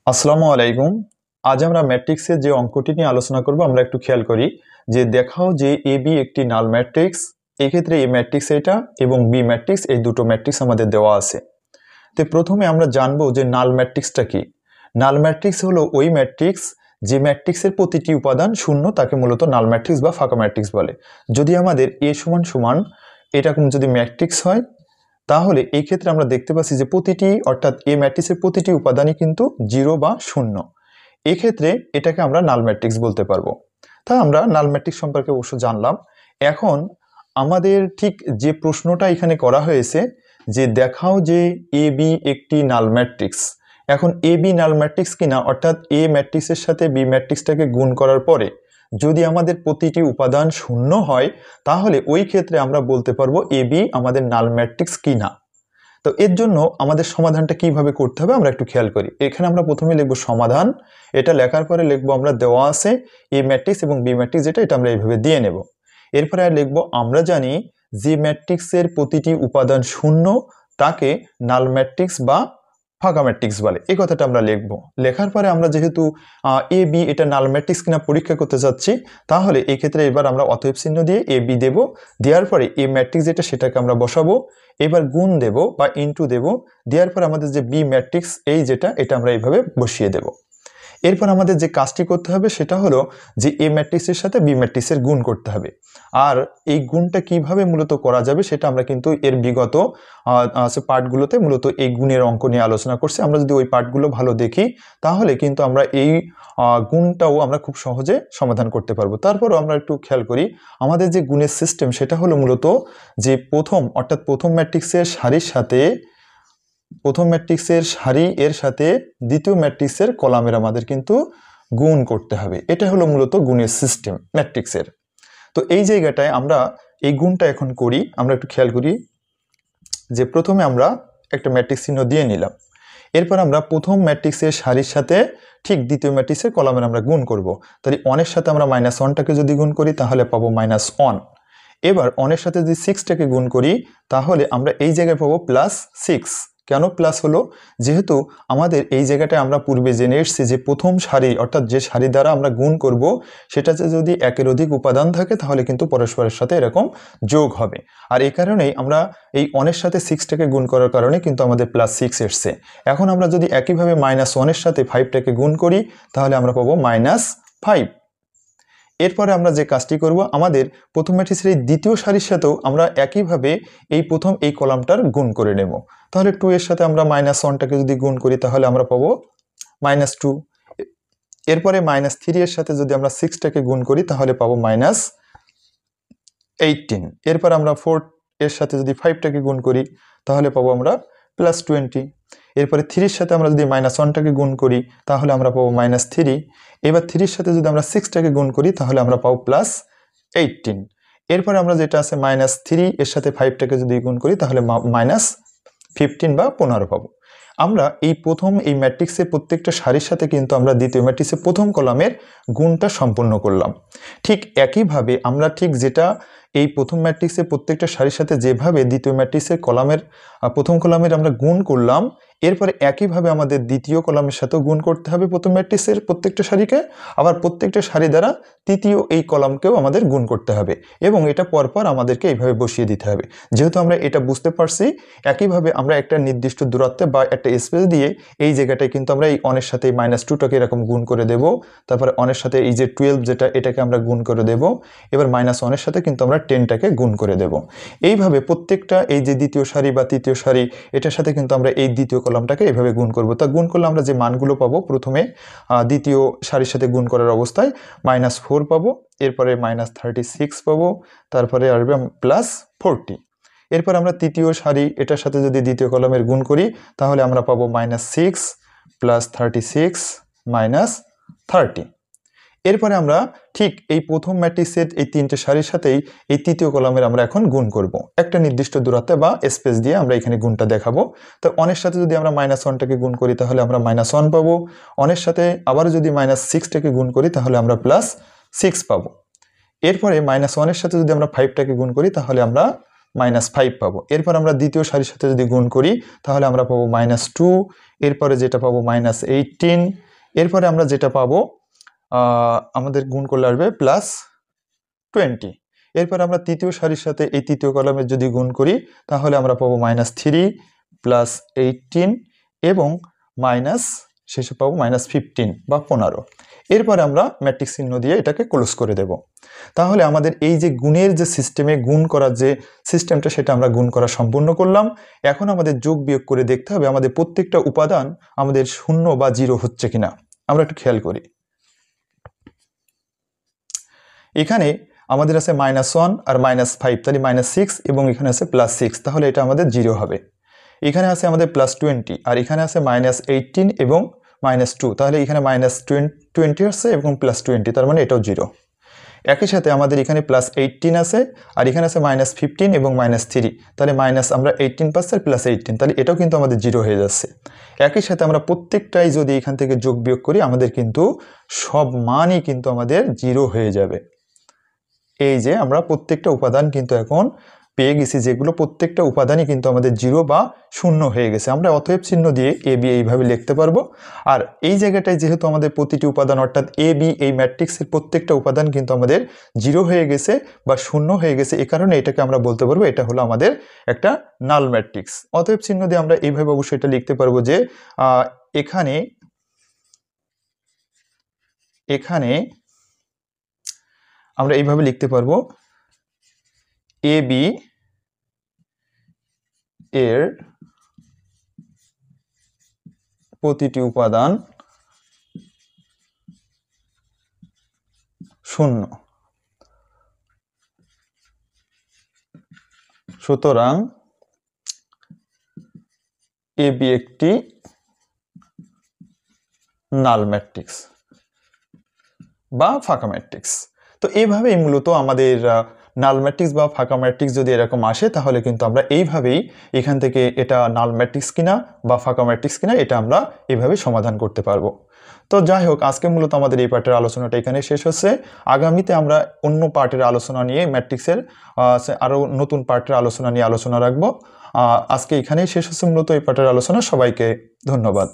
আসসালামু আলাইকুম। আজ আমরা ম্যাট্রিক্সের যে অঙ্কটি নিয়ে আলোচনা করব আমরা একটু খেয়াল করি যে দেখাও যে এ বি একটি নাল ম্যাট্রিক্স। এক্ষেত্রে এ ম্যাট্রিক্স এটা এবং বি ম্যাট্রিক্স, এই দুটো ম্যাট্রিক্স আমাদের দেওয়া আছে। তো প্রথমে আমরা জানবো যে নাল ম্যাট্রিক্সটা কি। নাল ম্যাট্রিক্স হলো ওই ম্যাট্রিক্স যে ম্যাট্রিক্সের প্রতিটি উপাদান শূন্য, তাকে মূলত নাল ম্যাট্রিক্স বা ফাঁকা ম্যাট্রিক্স বলে। যদি আমাদের এ সমান সমান এরকম যদি ম্যাট্রিক্স হয়, তাহলে এই ক্ষেত্রে আমরা দেখতে পাচ্ছি যে প্রতিটি অর্থাৎ এ ম্যাট্রিক্সের প্রতিটি উপাদানই কিন্তু জিরো বা শূন্য। এক্ষেত্রে এটাকে আমরা নাল ম্যাট্রিক্স বলতে পারবো। তা আমরা নাল ম্যাট্রিক্স সম্পর্কে অবশ্য জানলাম। এখন আমাদের ঠিক যে প্রশ্নটা এখানে করা হয়েছে যে দেখাও যে এ বি একটি নাল ম্যাট্রিক্স। এখন এ বি নাল ম্যাট্রিক্স কিনা, অর্থাৎ এ ম্যাট্রিক্সের সাথে বি ম্যাট্রিক্সটাকে গুণ করার পরে যদি আমাদের প্রতিটি উপাদান শূন্য হয়, তাহলে ওই ক্ষেত্রে আমরা বলতে পারবো এ বি আমাদের নাল ম্যাট্রিক্স কিনা। তো এর জন্য আমাদের সমাধানটা কিভাবে করতে হবে আমরা একটু খেয়াল করি। এখানে আমরা প্রথমে লিখব সমাধান। এটা লেখার পরে লিখবো আমরা দেওয়া আছে এ ম্যাট্রিক্স এবং বি ম্যাট্রিক্স, এটা আমরা এইভাবে দিয়ে নেব। এরপরে আর লিখবো আমরা জানি যে ম্যাট্রিক্সের প্রতিটি উপাদান শূন্য তাকে নাল ম্যাট্রিক্স বা ফাঁকা ম্যাট্রিক্স বলে। এই কথাটা আমরা লিখবো। লেখার পরে আমরা যেহেতু এ বি এটা নাল ম্যাট্রিক্স কিনা পরীক্ষা করতে যাচ্ছি, তাহলে এই ক্ষেত্রে এবার আমরা অতএব চিহ্ন দিয়ে এ বি দেব। দেওয়ার পরে এ ম্যাট্রিক্স যেটা সেটাকে আমরা বসাবো। এবার গুণ দেব বা ইনটু দেব। দেওয়ার পর আমাদের যে বি ম্যাট্রিক্স এই যেটা, এটা আমরা এইভাবে বসিয়ে দেব। এরপর আমাদের যে কাজটি করতে হবে সেটা হলো যে এ ম্যাট্রিক্সের সাথে বি ম্যাট্রিক্সের গুণ করতে হবে। আর এই গুণটা কিভাবে মূলত করা যাবে সেটা আমরা কিন্তু এর বিগত পার্টগুলোতে মূলত এই গুণের অঙ্ক নিয়ে আলোচনা করছি। আমরা যদি ওই পার্টগুলো ভালো দেখি, তাহলে কিন্তু আমরা এই গুণটাও আমরা খুব সহজে সমাধান করতে পারবো। তারপরও আমরা একটু খেয়াল করি, আমাদের যে গুণের সিস্টেম সেটা হলো মূলত যে অর্থাৎ প্রথম ম্যাট্রিক্সের সারির সাথে প্রথম ম্যাট্রিক্সের সারি এর সাথে দ্বিতীয় ম্যাট্রিক্সের কলামের আমাদের কিন্তু গুণ করতে হবে। এটা হলো মূলত গুণের সিস্টেম ম্যাট্রিক্সের। তো এই জায়গাটায় আমরা এই গুণটা এখন করি। আমরা একটু খেয়াল করি যে প্রথমে আমরা একটা ম্যাট্রিক্স চিহ্ন দিয়ে নিলাম। এরপর আমরা প্রথম ম্যাট্রিক্সের সারির সাথে ঠিক দ্বিতীয় ম্যাট্রিক্সের কলামের আমরা গুণ করব। তাহলে অনের সাথে আমরা -1টাকে যদি গুণ করি তাহলে পাবো -1। এবার অনের সাথে যদি 6টাকে গুণ করি তাহলে আমরা এই জায়গায় পাবো +6। কেন প্লাস হলো? যেহেতু আমাদের এই জায়গাটায় আমরা পূর্বে জেনে এসেছি যে প্রথম সারি অর্থাৎ যে সারি দ্বারা আমরা গুণ করব সেটাতে যদি একের অধিক উপাদান থাকে তাহলে কিন্তু পরস্পরের সাথে এরকম যোগ হবে। আর এই কারণেই আমরা এই অনের সাথে 6টাকে গুণ করার কারণে কিন্তু আমাদের +6 এসছে। এখন আমরা যদি একইভাবে -1এর সাথে 5টাকে গুণ করি তাহলে আমরা পাবো -5। এরপরে আমরা যে কাজটি করব, আমাদের প্রথম ম্যাট্রিক্সের এই দ্বিতীয় সারির সাথেও আমরা একইভাবে এই প্রথম এই কলামটার গুণ করে নেব। তাহলে 2 এর সাথে আমরা -1টাকে যদি গুণ করি তাহলে আমরা পাবো -2। এরপরে -3 এর সাথে যদি আমরা 6টাকে গুণ করি তাহলে পাবো -18। এরপর আমরা 4 এর সাথে যদি 5টাকে গুণ করি তাহলে পাবো আমরা +20। এরপরে 3 এর সাথে আমরা যদি -1টাকে গুণ করি তাহলে আমরা পাবো -3। এবার 3 এর সাথে যদি আমরা 6টাকে গুণ করি তাহলে আমরা পাবো +18। এরপরে আমরা যেটা আছে -3 এর সাথে 5টাকে যদি গুণ করি তাহলে -15 বা 15 পাবো। আমরা এই ম্যাট্রিক্সের প্রত্যেকটা সারির সাথে কিন্তু আমরা দ্বিতীয় ম্যাট্রিক্সের প্রথম কলামের গুণটা সম্পূর্ণ করলাম। ঠিক একইভাবে আমরা ঠিক যেটা এই প্রথম ম্যাট্রিক্সের প্রত্যেকটা সারির সাথে যেভাবে দ্বিতীয় ম্যাট্রিক্সের প্রথম কলামের আমরা গুণ করলাম, এরপরে একইভাবে আমাদের দ্বিতীয় কলামের সাথেও গুণ করতে হবে প্রথম ম্যাট্রিক্সের প্রত্যেকটা সারিকে। আবার প্রত্যেকটা সারি দ্বারা তৃতীয় এই কলামকেও আমাদের গুণ করতে হবে এবং এটা পরপর আমাদেরকে এইভাবে বসিয়ে দিতে হবে। যেহেতু আমরা এটা বুঝতে পারছি, একইভাবে আমরা একটা নির্দিষ্ট দূরত্বে বা একটা স্পেস দিয়ে এই জায়গাটায় কিন্তু আমরা এই অনের সাথে -2টাকে এরকম গুণ করে দেব। তারপরে অনের সাথে এই যে 12 যেটা, এটাকে আমরা গুণ করে দেব। এবার -1এর সাথে কিন্তু আমরা 10টাকে গুণ করে দেব। এইভাবে প্রত্যেকটা এই যে দ্বিতীয় সারি বা তৃতীয় সারি, এটার সাথে কিন্তু আমরা এই দ্বিতীয় কলামটাকে এভাবে গুণ করব। তা গুণ করলে আমরা যে মানগুলো পাবো, প্রথমে দ্বিতীয় সারির সাথে গুণ করার অবস্থায় -4 পাবো, এরপরে -36 পাবো, তারপরে আসবে +40। এরপর আমরা তৃতীয় সারি এটার সাথে যদি দ্বিতীয় কলামের গুণ করি তাহলে আমরা পাবো -6 +36 -30। এরপরে আমরা ঠিক এই প্রথম ম্যাট্রিক্সের এই তিনটে সারির সাথেই এই তৃতীয় কলামের আমরা এখন গুণ করব। একটা নির্দিষ্ট দূরত্বে বা স্পেস দিয়ে আমরা এখানে গুণটা দেখাবো। তো অনের সাথে যদি আমরা -1টাকে গুণ করি তাহলে আমরা -1 পাবো। অনের সাথে আবার যদি -6টাকে গুণ করি তাহলে আমরা +6 পাবো। এরপরে -1এর সাথে যদি আমরা 5টাকে গুণ করি তাহলে আমরা -5 পাবো। এরপর আমরা দ্বিতীয় সারির সাথে যদি গুণ করি তাহলে আমরা পাবো -2, এরপরে যেটা পাবো -18, এরপরে আমরা যেটা পাবো আমাদের গুণ করলে আসবে +20। এরপর আমরা তৃতীয় সারির সাথে এই তৃতীয় কলামের যদি গুণ করি তাহলে আমরা পাবো -3 +18 এবং শেষে পাবো -15 বা 15। এরপরে আমরা ম্যাট্রিক্স চিহ্ন দিয়ে এটাকে ক্লোজ করে দেব। তাহলে আমাদের এই যে গুণের যে সিস্টেমে গুণ করার যে সিস্টেমটা সেটা আমরা গুণ করা সম্পূর্ণ করলাম। এখন আমাদের যোগ বিয়োগ করে দেখতে হবে আমাদের প্রত্যেকটা উপাদান আমাদের 0 বা 0 হচ্ছে কিনা। আমরা একটু খেয়াল করি। এখানে আমাদের আছে -1 আর -5, তাহলে -6 এবং এখানে আছে +6, তাহলে এটা আমাদের 0 হবে। এখানে আছে আমাদের +20 আর এখানে আছে -18 এবং -2, তাহলে এখানে -20 আছে এবং +20, তার মানে এটাও 0। একই সাথে আমাদের এখানে +18 আছে আর এখানে আছে -15 এবং -3, তাহলে আমরা 18 পাচ্ছি আর +18, তাহলে এটাও কিন্তু আমাদের 0 হয়ে যাচ্ছে। একই সাথে আমরা প্রত্যেকটাই যদি এখান থেকে যোগ বিয়োগ করি আমাদের কিন্তু সব মানই কিন্তু আমাদের 0 হয়ে যাবে। এই যে আমরা প্রত্যেকটা উপাদান কিন্তু এখন পেয়ে গেছি, যেগুলো প্রত্যেকটা উপাদানই কিন্তু আমাদের 0 বা 0 হয়ে গেছে। আমরা অতএব চিহ্ন দিয়ে এ বি এইভাবে লিখতে পারবো। আর এই জায়গাটায় যেহেতু আমাদের প্রতিটি উপাদান অর্থাৎ এ বি এই ম্যাট্রিক্সের প্রত্যেকটা উপাদান কিন্তু আমাদের 0 হয়ে গেছে বা 0 হয়ে গেছে, এই কারণে এটাকে আমরা বলতে পারবো এটা হলো আমাদের একটা নাল ম্যাট্রিক্স। অতএব চিহ্ন দিয়ে আমরা এইভাবে অবশ্যই এটা লিখতে পারবো যে এখানে আমরা এইভাবে লিখতে পারবো এ বি এর প্রতিটি উপাদান 0, সুতরাং এ বি একটি নাল ম্যাট্রিক্স বা ফাঁকা ম্যাট্রিক্স। তো এইভাবেই মূলত আমাদের নাল ম্যাট্রিক্স বা ফাঁকা ম্যাট্রিক্স যদি এরকম আসে তাহলে কিন্তু আমরা এইভাবেই এখান থেকে এটা নাল ম্যাট্রিক্স কিনা বা ফাঁকা ম্যাট্রিক্স কিনা এটা আমরা এইভাবে সমাধান করতে পারবো। তো যাই হোক, আজকে মূলত আমাদের এই পার্টের আলোচনাটা এখানে শেষ হচ্ছে। আগামীতে আমরা অন্য পার্টের আলোচনা নিয়ে ম্যাট্রিক্সের আরও নতুন পার্টের আলোচনা নিয়ে আলোচনা রাখবো। আজকে এখানেই শেষ হচ্ছে মূলত এই পার্টের আলোচনা। সবাইকে ধন্যবাদ।